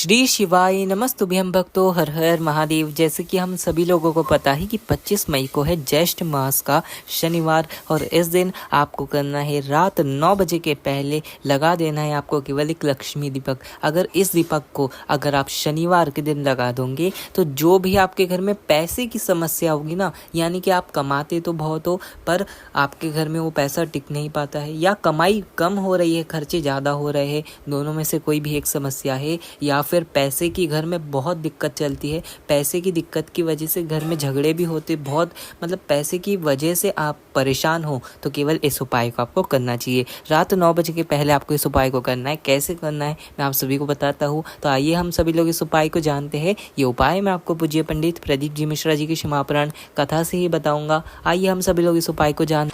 श्री शिवाय नमस्तुभ्यं भक्तो हर हर महादेव। जैसे कि हम सभी लोगों को पता है कि 25 मई को है ज्येष्ठ मास का शनिवार और इस दिन आपको करना है रात 9 बजे के पहले लगा देना है आपको केवल एक लक्ष्मी दीपक। अगर इस दीपक को अगर आप शनिवार के दिन लगा दोगे तो जो भी आपके घर में पैसे की समस्या होगी ना, यानी कि आप कमाते तो बहुत हो पर आपके घर में वो पैसा टिक नहीं पाता है या कमाई कम हो रही है, खर्चे ज़्यादा हो रहे हैं, दोनों में से कोई भी एक समस्या है या फिर पैसे की घर में बहुत दिक्कत चलती है, पैसे की दिक्कत की वजह से घर में झगड़े भी होते बहुत, मतलब पैसे की वजह से आप परेशान हो, तो केवल इस उपाय को आपको करना चाहिए। रात 9 बजे के पहले आपको इस उपाय को करना है। कैसे करना है मैं आप सभी को बताता हूँ, तो आइए हम सभी लोग इस उपाय को जानते हैं। ये उपाय मैं आपको पूज्य पंडित प्रदीप जी मिश्रा जी की क्षमा पुराण कथा से ही बताऊंगा। आइए हम सभी लोग इस उपाय को जान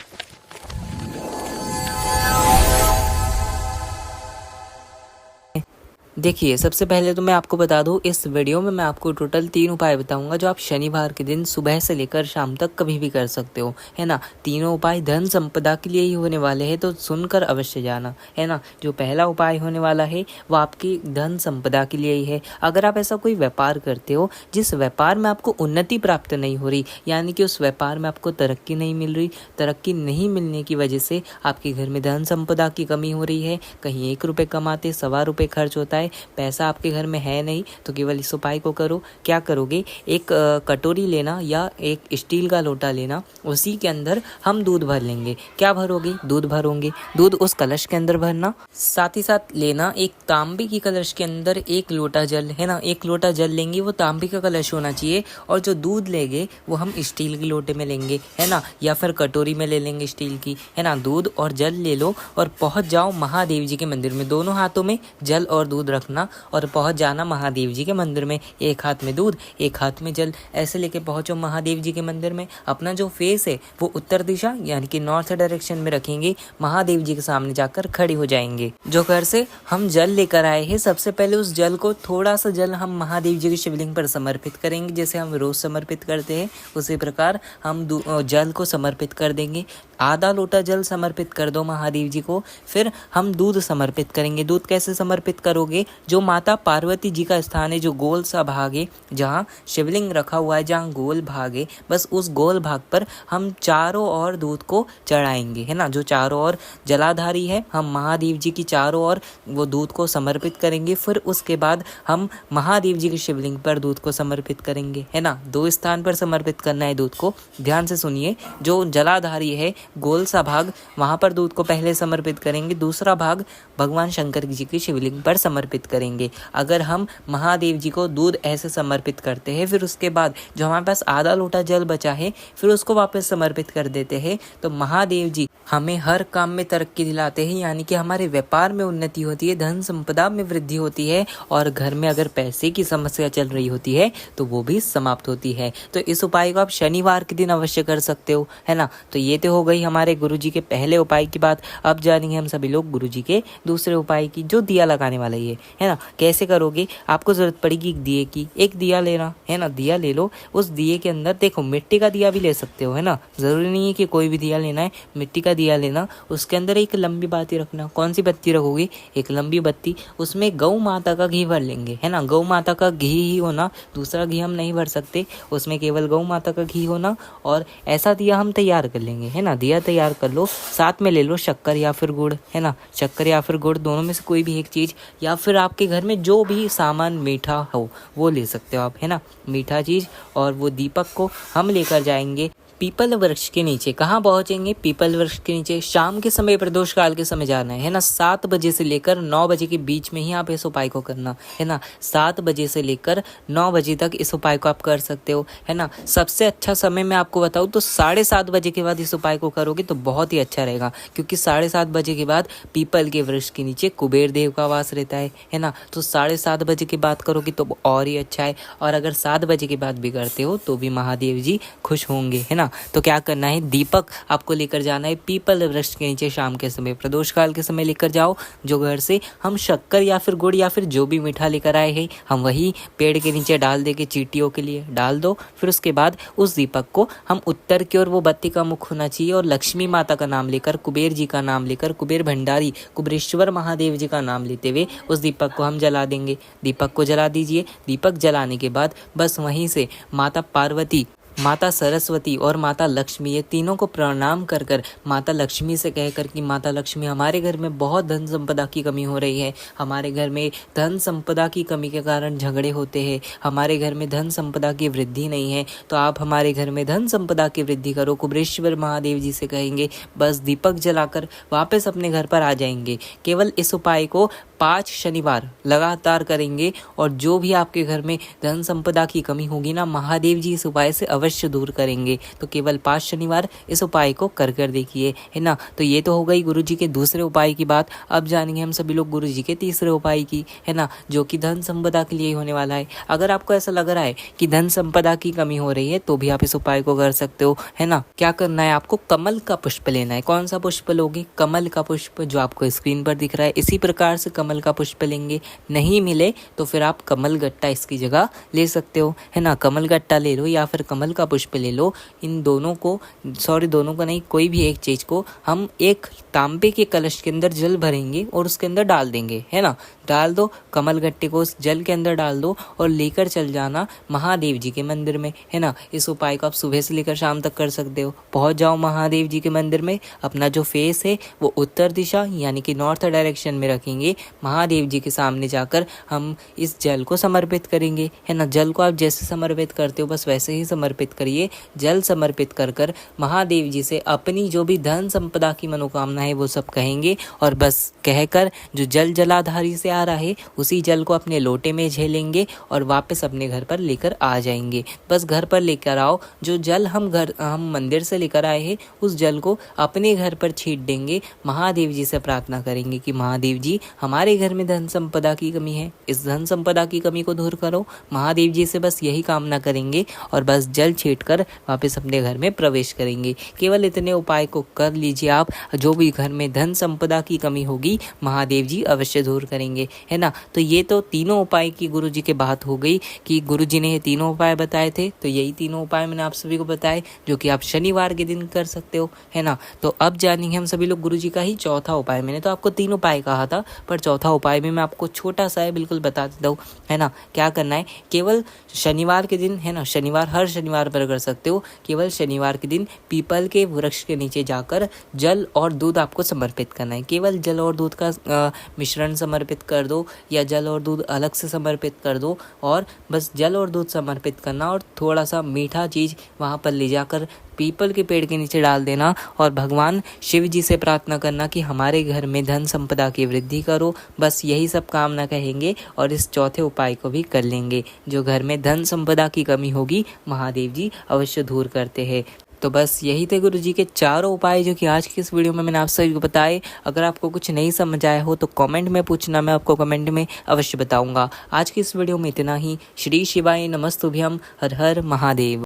देखिए, सबसे पहले तो मैं आपको बता दूं, इस वीडियो में मैं आपको टोटल 3 उपाय बताऊंगा जो आप शनिवार के दिन सुबह से लेकर शाम तक कभी भी कर सकते हो, है ना। तीनों उपाय धन संपदा के लिए ही होने वाले हैं, तो सुनकर अवश्य जाना, है ना। जो पहला उपाय होने वाला है वो आपकी धन संपदा के लिए ही है। अगर आप ऐसा कोई व्यापार करते हो जिस व्यापार में आपको उन्नति प्राप्त नहीं हो रही, यानी कि उस व्यापार में आपको तरक्की नहीं मिल रही, तरक्की नहीं मिलने की वजह से आपके घर में धन संपदा की कमी हो रही है, कहीं 1 रुपये कमाते 1.25 रुपये खर्च होता है, पैसा आपके घर में है नहीं, तो केवल इस उपाय को करो। क्या करोगे, एक कटोरी लेना या एक स्टील का लोटा लेना, उसी के अंदर हम दूध भर लेंगे। क्या भरोगे, दूध भरोगे, दूध उस कलश के अंदर भरना। साथ ही साथ लेना एक तांबे की कलश के अंदर 1 लोटा जल, है ना। 1 लोटा जल लेंगे, वो तांबे का कलश होना चाहिए, और जो दूध लेंगे वो हम स्टील के लोटे में लेंगे, है ना, या फिर कटोरी में ले लेंगे स्टील की, है ना। दूध और जल ले लो और पहुंच जाओ महादेव जी के मंदिर में। दोनों हाथों में जल और दूध रखना और पहुंच जाना महादेव जी के मंदिर में। एक हाथ में दूध, एक हाथ में जल, ऐसे लेके पहुंचो महादेव जी के मंदिर में। अपना जो फेस है वो उत्तर दिशा यानी कि नॉर्थ डायरेक्शन में रखेंगे। महादेव जी के सामने जाकर खड़े हो जाएंगे। जो घर से हम जल लेकर आए हैं, सबसे पहले उस जल को, थोड़ा सा जल हम महादेव जी के शिवलिंग पर समर्पित करेंगे। जैसे हम रोज समर्पित करते हैं उसी प्रकार हम जल को समर्पित कर देंगे। आधा लोटा जल समर्पित कर दो महादेव जी को। फिर हम दूध समर्पित करेंगे। दूध कैसे समर्पित करोगे, जो माता पार्वती जी का स्थान है, जो गोल सा भाग है जहाँ शिवलिंग रखा हुआ है, जहाँ गोल भाग है, बस उस गोल भाग पर हम चारों ओर दूध को चढ़ाएंगे, है ना। जो चारों ओर जलाधारी है, हम महादेव जी की चारों ओर वो दूध को समर्पित करेंगे। फिर उसके बाद हम महादेव जी की शिवलिंग पर दूध को समर्पित करेंगे, है ना। 2 स्थान पर समर्पित करना है दूध को, ध्यान से सुनिए। जो जलाधारी है, गोल सा भाग, वहाँ पर दूध को पहले समर्पित करेंगे, दूसरा भाग भगवान शंकर जी की शिवलिंग पर समर्पित करेंगे। अगर हम महादेव जी को दूध ऐसे समर्पित करते हैं, फिर उसके बाद जो हमारे पास आधा लोटा जल बचा है, फिर उसको वापस समर्पित कर देते हैं, तो महादेव जी हमें हर काम में तरक्की दिलाते हैं, यानी कि हमारे व्यापार में उन्नति होती है, धन संपदा में वृद्धि होती है, और घर में अगर पैसे की समस्या चल रही होती है तो वो भी समाप्त होती है। तो इस उपाय को आप शनिवार के दिन अवश्य कर सकते हो, है ना। तो ये तो हो गई हमारे गुरुजी के पहले उपाय की बात। अब जानेंगे हम सभी लोग गुरुजी के दूसरे उपाय की, जो दिया लगाने वाला ही है ना। कैसे करोगे, आपको जरूरत पड़ेगी एक दिए की। एक दिया लेना, है ना, दिया ले लो। उस दिए के अंदर देखो, मिट्टी का दिया भी ले सकते हो, है ना, जरूरी नहीं है कि कोई भी दिया लेना है, मिट्टी का दिया लेना। उसके अंदर एक लंबी बत्ती रखना। कौन सी बत्ती रखोगे, एक लंबी बत्ती, उसमें गौ माता का घी भर लेंगे, है ना। गौ माता का घी ही होना, दूसरा घी हम नहीं भर सकते, उसमें केवल गौ माता का घी होना। और ऐसा दिया हम तैयार कर लेंगे, है ना। दिया तैयार कर लो, साथ में ले लो शक्कर या फिर गुड़, है ना। शक्कर या फिर गुड़, दोनों में से कोई भी एक चीज़, या फिर आपके घर में जो भी सामान मीठा हो वो ले सकते हो आप, है ना, मीठा चीज़। और वो दीपक को हम लेकर जाएंगे पीपल वृक्ष के नीचे। कहाँ पहुँचेंगे, पीपल वृक्ष के नीचे। शाम के समय, प्रदोष काल के समय जाना है ना। 7 बजे से लेकर 9 बजे के बीच में ही आप इस उपाय को करना, है ना। 7 बजे से लेकर 9 बजे तक इस उपाय को आप कर सकते हो, है ना। सबसे अच्छा समय मैं आपको बताऊँ तो 7:30 बजे के बाद इस उपाय को करोगे तो बहुत ही अच्छा रहेगा, क्योंकि 7:30 बजे के बाद पीपल के वृक्ष के नीचे कुबेर देव का वास रहता है ना। तो 7:30 बजे के बाद करोगे तो और ही अच्छा है। और अगर 7 बजे के बाद भी करते हो तो भी महादेव जी खुश होंगे, है ना। ना। तो क्या करना है, दीपक आपको लेकर जाना है पीपल वृक्ष के नीचे शाम के समय, प्रदोष काल के समय लेकर जाओ। जो घर से हम शक्कर या फिर गुड़ या फिर जो भी मीठा लेकर आए हैं हम वही पेड़ के नीचे डाल देंगे, चींटियों के लिए डाल दो। फिर उसके बाद उस दीपक को हम उत्तर की ओर, वो बत्ती का मुख होना चाहिए, और लक्ष्मी माता का नाम लेकर, कुबेर जी का नाम लेकर, कुबेर भंडारी कुबेरेश्वर महादेव जी का नाम लेते हुए उस दीपक को हम जला देंगे। दीपक को जला दीजिए। दीपक जलाने के बाद बस वहीं से माता पार्वती, माता सरस्वती और माता लक्ष्मी, ये तीनों को प्रणाम कर कर माता लक्ष्मी से कहकर कि माता लक्ष्मी, हमारे घर में बहुत धन संपदा की कमी हो रही है, हमारे घर में धन संपदा की कमी के कारण झगड़े होते हैं, हमारे घर में धन संपदा की वृद्धि नहीं है, तो आप हमारे घर में धन संपदा की वृद्धि करो। कुबेरेश्वर महादेव जी से कहेंगे, बस दीपक जलाकर वापस अपने घर पर आ जाएंगे। केवल इस उपाय को 5 शनिवार लगातार करेंगे और जो भी आपके घर में धन संपदा की कमी होगी ना, महादेव जी इस उपाय से अवश्य दूर करेंगे। तो केवल 5 शनिवार इस उपाय को कर देखिए, है ना। तो ये तो हो गई गुरु जी के दूसरे उपाय की बात। अब जानेंगे हम सभी लोग गुरु जी के तीसरे उपाय की, है ना, जो कि धन संपदा के लिए होने वाला है। अगर आपको ऐसा लग रहा है कि धन संपदा की कमी हो रही है तो भी आप इस उपाय को कर सकते हो, है ना। क्या करना है, आपको कमल का पुष्प लेना है। कौन सा पुष्प लोगे? कमल का पुष्प, जो आपको स्क्रीन पर दिख रहा है। इसी प्रकार से कमल का पुष्प लेंगे। नहीं मिले तो फिर आप कमल गट्टा इसकी जगह ले सकते हो, है ना। कमल गट्टा ले लो या फिर कमल का पुष्प ले लो। इन दोनों को, दोनों को नहीं, कोई भी एक चीज को हम एक तांबे के कलश के अंदर जल भरेंगे और उसके अंदर डाल देंगे, है ना। डाल दो कमल गट्टे को, उस जल के अंदर डाल दो और लेकर चल जाना महादेव जी के मंदिर में, है ना। इस उपाय को आप सुबह से लेकर शाम तक कर सकते हो। पहुंच जाओ महादेव जी के मंदिर में, अपना जो फेस है वो उत्तर दिशा यानी कि नॉर्थ डायरेक्शन में रखेंगे। महादेव जी के सामने जाकर हम इस जल को समर्पित करेंगे, है ना। जल को आप जैसे समर्पित करते हो बस वैसे ही समर्पित करिए। जल समर्पित कर कर महादेव जी से अपनी जो भी धन संपदा की मनोकामना है वो सब कहेंगे और बस कहकर जो जल जलाधारी से आ रहा है उसी जल को अपने लोटे में झेलेंगे और वापस अपने घर पर लेकर आ जाएंगे। बस घर पर लेकर आओ। जो जल हम मंदिर से लेकर आए हैं उस जल को अपने घर पर छीट देंगे। महादेव जी से प्रार्थना करेंगे कि महादेव जी, हमारे घर में धन संपदा की कमी है, इस धन संपदा की कमी को दूर करो। महादेव जी से बस यही कामना करेंगे और बस जल छीट कर वापस अपने घर में प्रवेश करेंगे। केवल इतने उपाय को कर लीजिए आप। जो भी घर में धन संपदा की कमी होगी महादेव जी अवश्य दूर करेंगे, है ना। तो ये तो तीनों उपाय की गुरु जी की बात हो गई कि गुरु जी ने ये तीनों उपाय बताए थे। तो यही तीनों उपाय मैंने आप सभी को बताए जो कि आप शनिवार के दिन कर सकते हो, है ना। तो अब जानेंगे हम सभी लोग गुरु जी का ही चौथा उपाय। मैंने तो आपको 3 उपाय कहा था पर चौथा उपाय भी मैं आपको छोटा सा है, बिल्कुल बता देता हूँ, है ना। क्या करना है, केवल शनिवार के दिन, है ना, शनिवार हर शनिवार पर कर सकते हो। केवल शनिवार के दिन पीपल के वृक्ष के नीचे जाकर जल और दूध आपको समर्पित करना है। केवल जल और दूध का मिश्रण समर्पित कर दो या जल और दूध अलग से समर्पित कर दो और बस जल और दूध समर्पित करना और थोड़ा सा मीठा चीज़ वहाँ पर ले जाकर पीपल के पेड़ के नीचे डाल देना और भगवान शिव जी से प्रार्थना करना कि हमारे घर में धन संपदा की वृद्धि करो। बस यही सब कामना कहेंगे और इस चौथे उपाय को भी कर लेंगे। जो घर में धन संपदा की कमी होगी महादेव जी अवश्य दूर करते हैं। तो बस यही थे गुरु जी के 4 उपाय जो कि आज की इस वीडियो में मैंने आप सभी को बताए। अगर आपको कुछ नहीं समझ आया हो तो कमेंट में पूछना, मैं आपको कमेंट में अवश्य बताऊंगा। आज की इस वीडियो में इतना ही। श्री शिवाय नमस्तुभ्यम। हर हर महादेव।